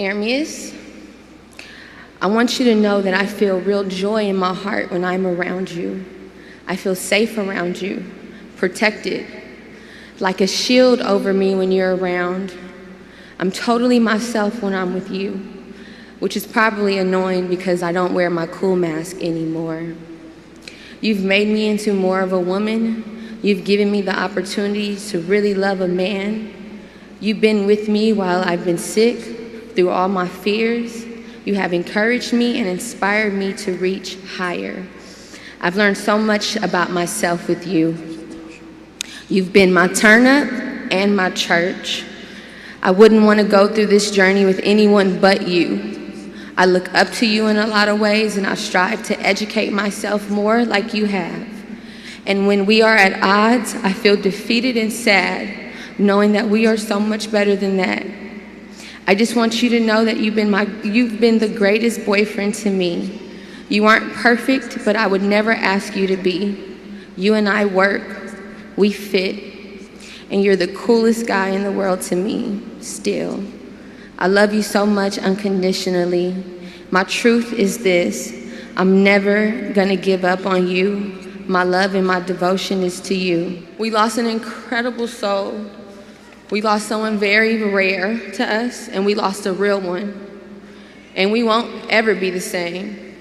Armius, I want you to know that I feel real joy in my heart when I'm around you. I feel safe around you, protected, like a shield over me when you're around. I'm totally myself when I'm with you, which is probably annoying because I don't wear my cool mask anymore. You've made me into more of a woman. You've given me the opportunity to really love a man. You've been with me while I've been sick, through all my fears. You have encouraged me and inspired me to reach higher. I've learned so much about myself with you. You've been my turn up and my church. I wouldn't want to go through this journey with anyone but you. I look up to you in a lot of ways, and I strive to educate myself more like you have. And when we are at odds, I feel defeated and sad, knowing that we are so much better than that. I just want you to know that you've been the greatest boyfriend to me. You aren't perfect, but I would never ask you to be. You and I work, we fit, and you're the coolest guy in the world to me, still. I love you so much unconditionally. My truth is this: I'm never gonna give up on you. My love and my devotion is to you. We lost an incredible soul. We lost someone very rare to us, and we lost a real one. And we won't ever be the same.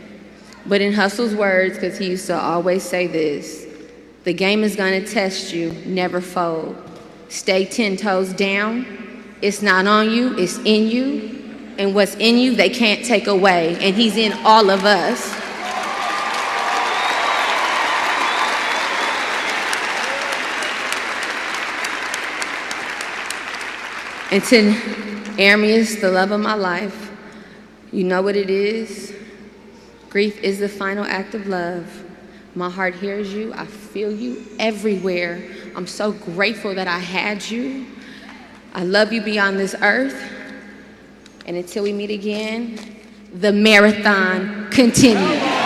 But in Hussle's words, because he used to always say this, the game is gonna test you, never fold. Stay 10 toes down. It's not on you, it's in you. And what's in you, they can't take away. And he's in all of us. And to Armius, the love of my life, you know what it is. Grief is the final act of love. My heart hears you. I feel you everywhere. I'm so grateful that I had you. I love you beyond this earth. And until we meet again, the marathon continues.